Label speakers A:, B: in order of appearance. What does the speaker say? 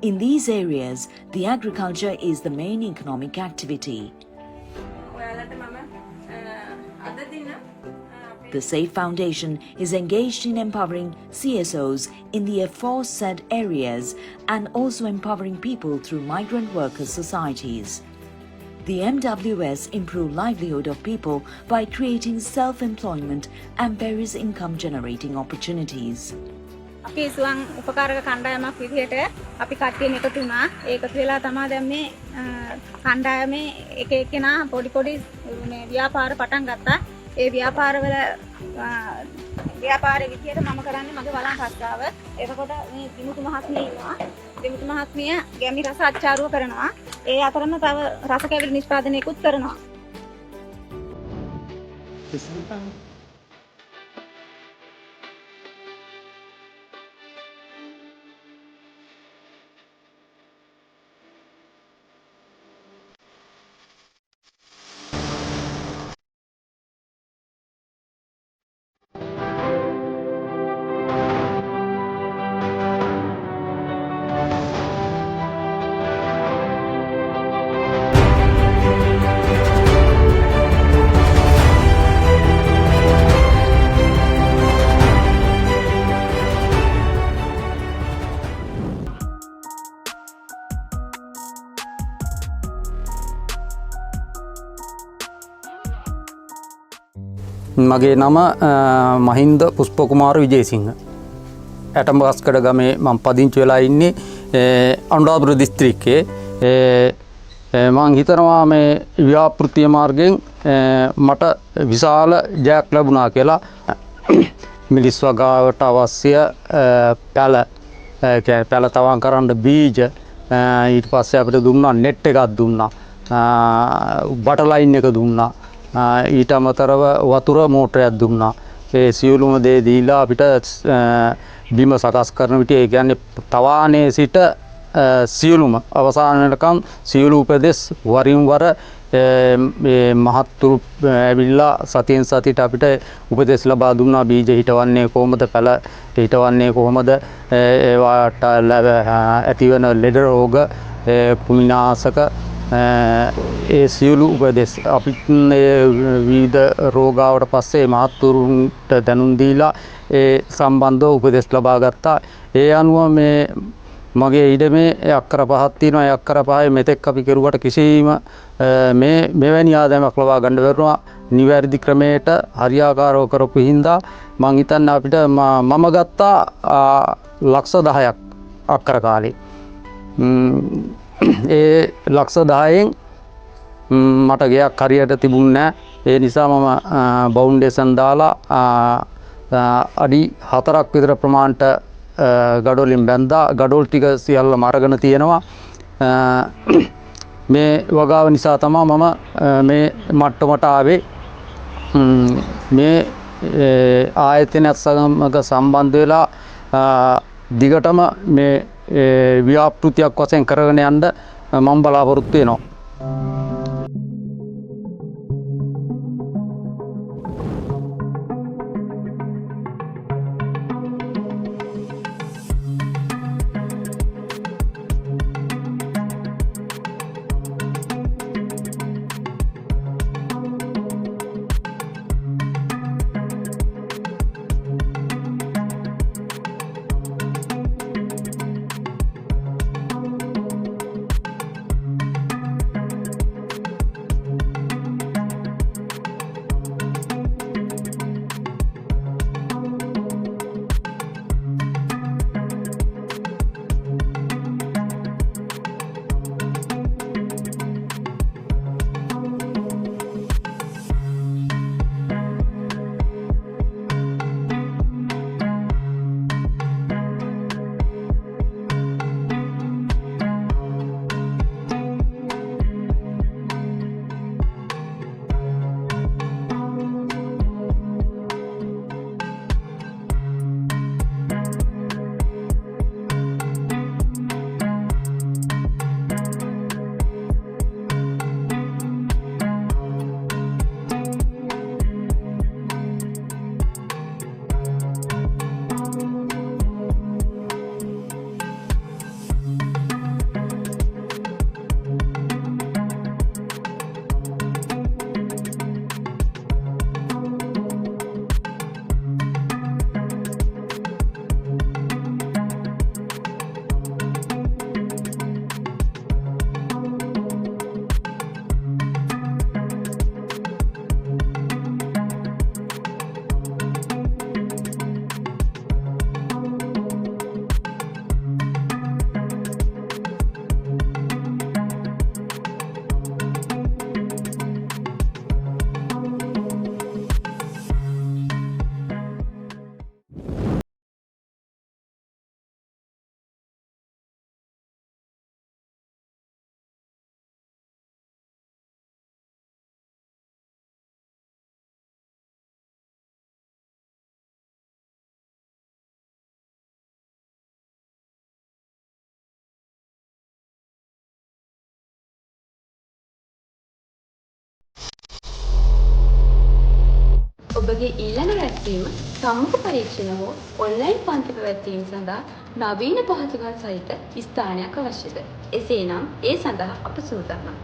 A: In these areas, the agriculture is the main economic activity. The SAFE Foundation is engaged in empowering CSOs in the aforesaid areas and also empowering people through migrant workers' societies. The MWS improve livelihood of people by creating self-employment and various income-generating opportunities.
B: අපි සුවන් උපකාරක කණ්ඩායමක් විදිහට අපි කට්ටියම එකතු වුණා. ඒකතු වෙලා තමයි දැන් මේ කණ්ඩායමේ එක එක්කෙනා පොඩි පොඩි මේ ව්‍යාපාර පටන් ගත්තා. ඒ ව්‍යාපාරවල ව්‍යාපාරේ විදිහට මම කරන්නේ මගේ වළං රස්සාව. එතකොට මේ දිමුතු මහත්මිය ඉන්නවා. දිමුතු මහත්මිය ගැමි රස අච්චාරුව කරනවා. ඒ අතරම තව රස කැවිලි නිෂ්පාදනයකුත් කරනවා.
C: මගේ නම මහින්ද පුෂ්පකුමාර විජේසිංහ. ඇටම්බස්කඩ ගමේ මම පදිංචි වෙලා ඉන්නේ අනුරාධපුර දිස්ත්‍රික්කයේ. මම හිතනවා මේ ව්‍යාපෘතිය මාර්ගයෙන් මට විශාල ජයක් ලැබුණා කියලා. මිලිස් වගාවට අවශ්‍ය පැල තවන් කරන්න බීජ ඊට පස්සේ අපිට දුන්නා නෙට් එකක් දුන්නා. බටර් ලයින් එක දුන්නා. ඊට අමතරව වතුර මෝටරයක් දුන්නා. ඒ සියලුම දේ දීලා අපිට බිම සකස් කරන විට ඒ කියන්නේ තවානේ සිට සියලුම අවසාන වෙනකම් සියලු උපදෙස් වරින් වර මේ මහත්තුරු ඇවිල්ලා සතියෙන් සතියට අපිට උපදෙස් ලබා දුන්නා. බීජ හිටවන්නේ කොහොමද, පැල හිටවන්නේ කොහොමද, ඒවට ඇතිවන ලෙඩ රෝග, කුමිනාශක ඒ සියලු උපදෙස් අපිට විවිධ රෝගාවට පස්සේ මහත්තුරුන්ට දැනුම් දීලා ඒ සම්බන්ධව උපදෙස් ලබා ගත්තා. ඒ අනුව මේ මගේ ඉඩමේ අක්කර 5ක් තියෙනවා. ඒ අක්කර 5 මෙතෙක් අපි කෙරුවට කිසිම මෙවැනි ආදායමක් ලබා ගන්න බැරුණා. නිවැරදි ක්‍රමයට හරියාකාරව කරපු හින්දා මං හිතන්නේ අපිට මම ගත්තා ලක්ෂ 10ක් අක්කර කාලේ. ඒ ලක්ෂ 10න් මට ගයක් හරියට තිබුණේ නැහැ. ඒ නිසා මම ෆවුන්ඩේෂන් දාලා අඩි 4ක් විතර ප්‍රමාණයට ගඩොලින් බැඳා ගඩොල් ටික සියල්ලම අරගෙන තියෙනවා. මේ වගාව නිසා තමයි මම මේ මට්ටමට ආවේ. මේ ආයතනයත් සමග සම්බන්ධ වෙලා දිගටම මේ ව්‍යාපෘතියක් වශයෙන් කරගෙන යන්න මම බලාපොරොත්තු වෙනවා.
D: ඔබගේ ඊළඟ රැස්වීම සම්මුඛ පරීක්ෂණ හෝ ඔන්ලයින් පන්ති පැවැත්වීම සඳහා නවීන පහසුකම් සහිත ස්ථානයක් අවශ්‍යද? එසේනම් ඒ සඳහා අප සූදානම්.